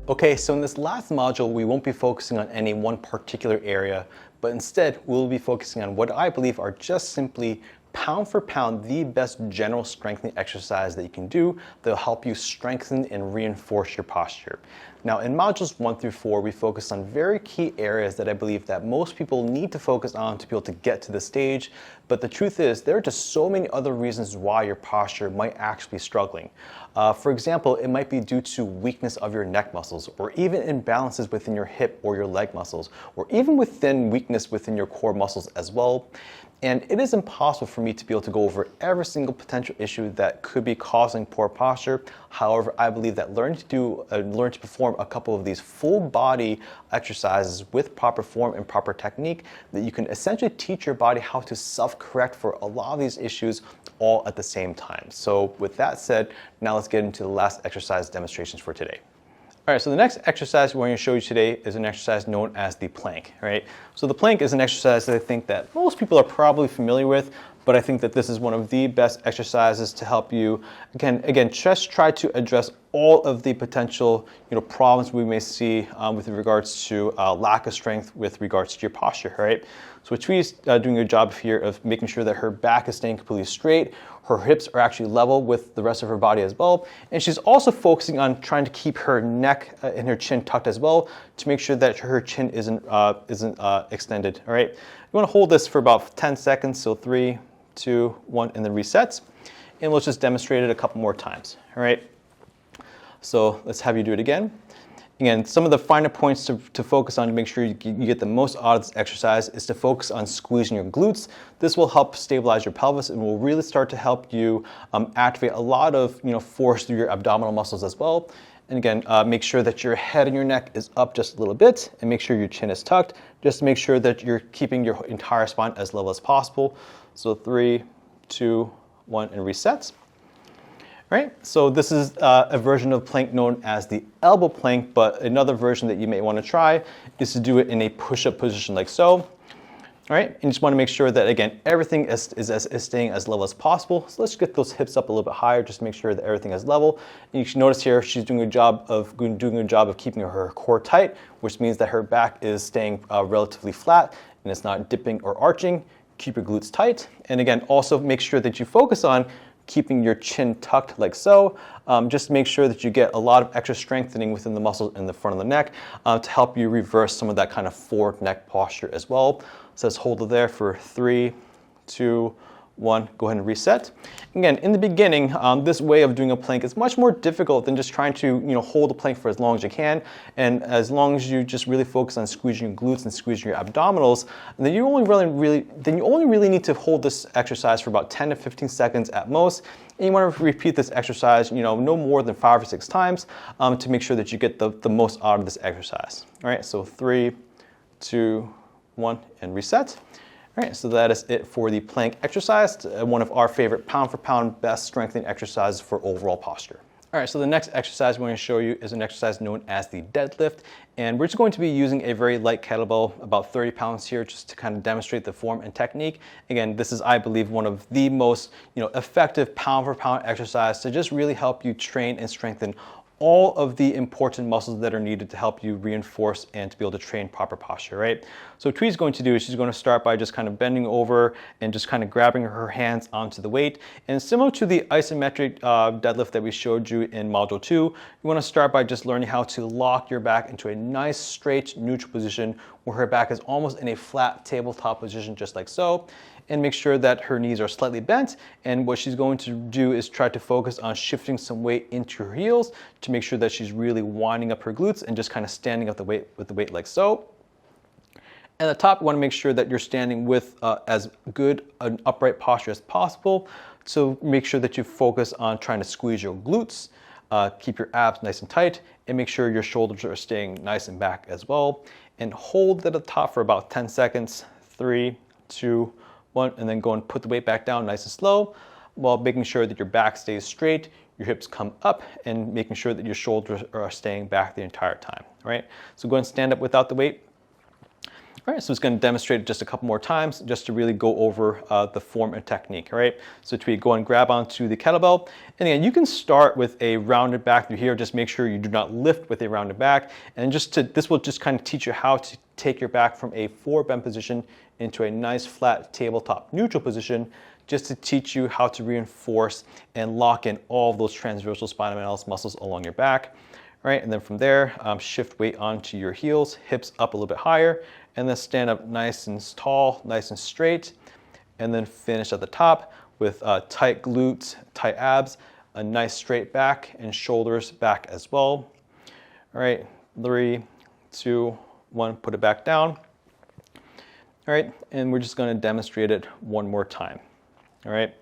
Okay, so in this last module, we won't be focusing on any one particular area, but instead we'll be focusing on what I believe are just simply pound for pound the best general strengthening exercise that you can do that'll help you strengthen and reinforce your posture. Now in modules 1 through 4, we focus on very key areas that I believe that most people need to focus on to be able to get to this stage, but the truth is there are just so many other reasons why your posture might actually be struggling. For example, it might be due to weakness of your neck muscles, or even imbalances within your hip or your leg muscles, or even within weakness within your core muscles as well. And it is impossible for me to be able to go over every single potential issue that could be causing poor posture. However, I believe that learn to perform a couple of these full body exercises with proper form and proper technique, that you can essentially teach your body how to self-correct for a lot of these issues all at the same time. So with that said, now let's get into the last exercise demonstrations for today. All right, so the next exercise we're going to show you today is an exercise known as the plank, right? So the plank is an exercise that I think that most people are probably familiar with, but I think that this is one of the best exercises to help you, again, just try to address all of the potential, problems we may see with regards to lack of strength with regards to your posture, right? So Twee's doing a job here of making sure that her back is staying completely straight, her hips are actually level with the rest of her body as well, and she's also focusing on trying to keep her neck and her chin tucked as well to make sure that her chin isn't extended, all right? You want to hold this for about 10 seconds, so 3, 2, 1, and then resets, and let's just demonstrate it a couple more times, all right? So let's have you do it again. Again, some of the finer points to focus on to make sure you get the most out of this exercise is to focus on squeezing your glutes. This will help stabilize your pelvis and will really start to help you activate a lot of force through your abdominal muscles as well. And again, make sure that your head and your neck is up just a little bit, and make sure your chin is tucked, just to make sure that you're keeping your entire spine as level as possible. So 3, 2, 1, and resets. Right, so this is a version of plank known as the elbow plank, but another version that you may want to try is to do it in a push-up position like so. All right, and you just want to make sure that, again, everything is staying as level as possible. So let's get those hips up a little bit higher, just to make sure that everything is level. And you should notice here she's doing a job of keeping her core tight, which means that her back is staying relatively flat and it's not dipping or arching. Keep your glutes tight, and again, also make sure that you focus on keeping your chin tucked like so. Just make sure that you get a lot of extra strengthening within the muscles in the front of the neck to help you reverse some of that kind of forward neck posture as well. So let's hold it there for 3, 2, 1, go ahead and reset. Again, in the beginning, this way of doing a plank is much more difficult than just trying to hold the plank for as long as you can. And as long as you just really focus on squeezing your glutes and squeezing your abdominals, then you only really need to hold this exercise for about 10 to 15 seconds at most. And you want to repeat this exercise, no more than 5 or 6 times to make sure that you get the most out of this exercise. All right, so 3, 2, 1, and reset. All right, so that is it for the plank exercise, one of our favorite pound for pound best strengthening exercises for overall posture. All right, so the next exercise we're going to show you is an exercise known as the deadlift, and we're just going to be using a very light kettlebell, about 30 pounds here, just to kind of demonstrate the form and technique. Again, this is, I believe, one of the most effective pound for pound exercise to just really help you train and strengthen all of the important muscles that are needed to help you reinforce and to be able to train proper posture, right? So what Twee's going to do is she's going to start by just kind of bending over and just kind of grabbing her hands onto the weight. And similar to the isometric deadlift that we showed you in module 2, you want to start by just learning how to lock your back into a nice straight neutral position where her back is almost in a flat tabletop position, just like so. And make sure that her knees are slightly bent, and what she's going to do is try to focus on shifting some weight into her heels to make sure that she's really winding up her glutes and just kind of standing up with the weight like so. At the top, you want to make sure that you're standing with as good an upright posture as possible. So make sure that you focus on trying to squeeze your glutes, keep your abs nice and tight, and make sure your shoulders are staying nice and back as well. And hold at the top for about 10 seconds, 3, 2, 1, and then go and put the weight back down nice and slow while making sure that your back stays straight, your hips come up, and making sure that your shoulders are staying back the entire time, right? So go ahead and stand up without the weight. All right, so it's going to demonstrate it just a couple more times just to really go over the form and technique, all right? So to go and grab onto the kettlebell. And again, you can start with a rounded back through here. Just make sure you do not lift with a rounded back. And this will just kind of teach you how to take your back from a forward bend position into a nice flat tabletop neutral position, just to teach you how to reinforce and lock in all of those transversal spinalis muscles along your back. All right, and then from there, shift weight onto your heels, hips up a little bit higher, and then stand up nice and tall, nice and straight, and then finish at the top with tight glutes, tight abs, a nice straight back, and shoulders back as well. All right, 3, 2, 1, put it back down. All right, and we're just going to demonstrate it one more time. All right,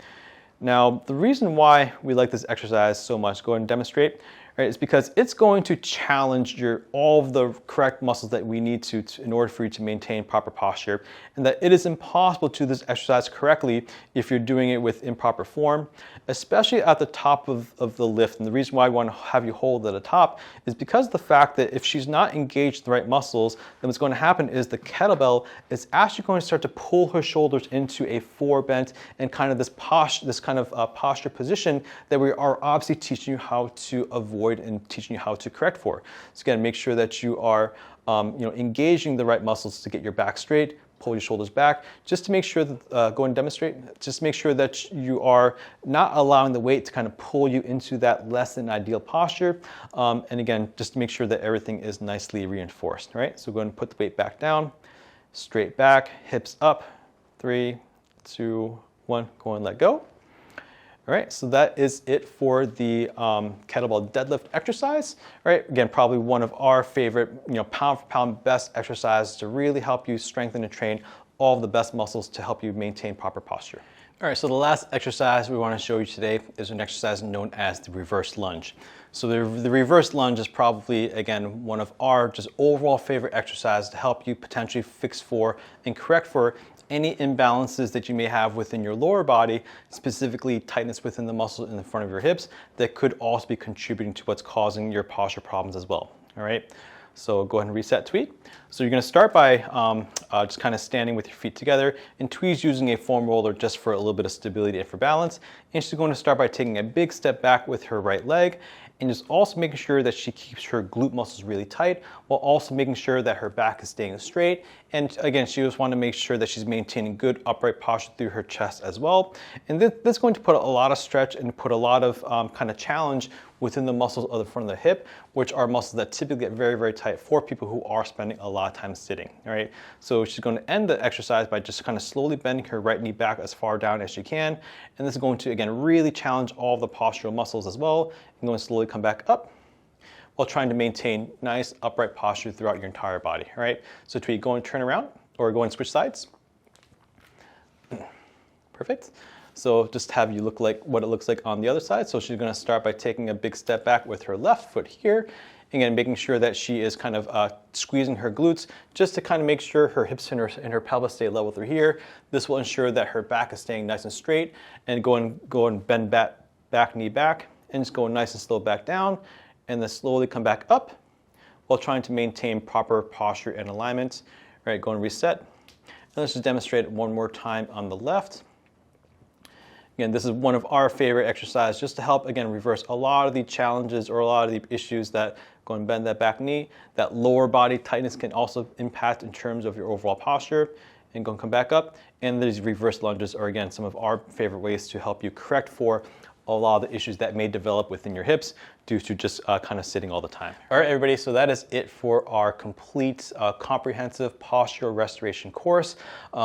now the reason why we like this exercise so much, go ahead and demonstrate, right, is because it's going to challenge all of the correct muscles that we need to in order for you to maintain proper posture, and that it is impossible to do this exercise correctly if you're doing it with improper form, especially at the top of the lift. And the reason why I want to have you hold at the top is because of the fact that if she's not engaged the right muscles, then what's going to happen is the kettlebell is actually going to start to pull her shoulders into a forward bent and kind of this kind of posture position that we are obviously teaching you how to avoid and teaching you how to correct for. So again, make sure that you are engaging the right muscles to get your back straight, pull your shoulders back, just to make sure that, go and demonstrate, just make sure that you are not allowing the weight to kind of pull you into that less than ideal posture. And again, just to make sure that everything is nicely reinforced, right? So go ahead and put the weight back down, straight back, hips up, 3, 2, 1, go and let go. All right, so that is it for the kettlebell deadlift exercise. All right, again, probably one of our favorite, pound for pound best exercises to really help you strengthen and train all of the best muscles to help you maintain proper posture. All right, so the last exercise we want to show you today is an exercise known as the reverse lunge. So the reverse lunge is probably, again, one of our just overall favorite exercises to help you potentially fix for and correct for any imbalances that you may have within your lower body, specifically tightness within the muscles in the front of your hips, that could also be contributing to what's causing your posture problems as well. All right, so go ahead and reset tweet. So you're going to start by just kind of standing with your feet together, and Twee's using a foam roller just for a little bit of stability and for balance. And she's going to start by taking a big step back with her right leg, and just also making sure that she keeps her glute muscles really tight, while also making sure that her back is staying straight. And again, she just wants to make sure that she's maintaining good upright posture through her chest as well. And this is going to put a lot of stretch and put a lot of kind of challenge within the muscles of the front of the hip, which are muscles that typically get very, very tight for people who are spending a lot of time sitting, all right? So she's going to end the exercise by just kind of slowly bending her right knee back as far down as she can. And this is going to, again, really challenge all of the postural muscles as well. And going to slowly come back up while trying to maintain nice upright posture throughout your entire body, all right? So Tweet, go and turn around or go and switch sides. Perfect. So just have you look like what it looks like on the other side. So she's going to start by taking a big step back with her left foot here. Again, making sure that she is kind of squeezing her glutes just to kind of make sure her hips and her pelvis stay level through here. This will ensure that her back is staying nice and straight. And go and bend back knee back, and just go nice and slow back down, and then slowly come back up while trying to maintain proper posture and alignment. All right, go and reset. And let's just demonstrate it one more time on the left. Again, this is one of our favorite exercises just to help, again, reverse a lot of the challenges or a lot of the issues that go and bend that back knee. That lower body tightness can also impact in terms of your overall posture. And go and come back up. And these reverse lunges are, again, some of our favorite ways to help you correct for a lot of the issues that may develop within your hips due to just kind of sitting all the time. All right, everybody, so that is it for our complete comprehensive postural restoration course.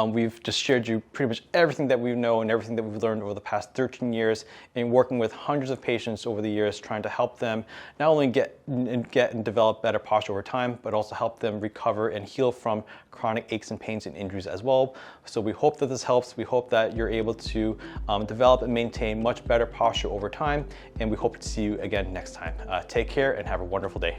We've just shared you pretty much everything that we know and everything that we've learned over the past 13 years in working with hundreds of patients over the years, trying to help them not only get and develop better posture over time, but also help them recover and heal from chronic aches and pains and injuries as well. So we hope that this helps. We hope that you're able to develop and maintain much better posture over time, and we hope to see you again next time. Take care and have a wonderful day.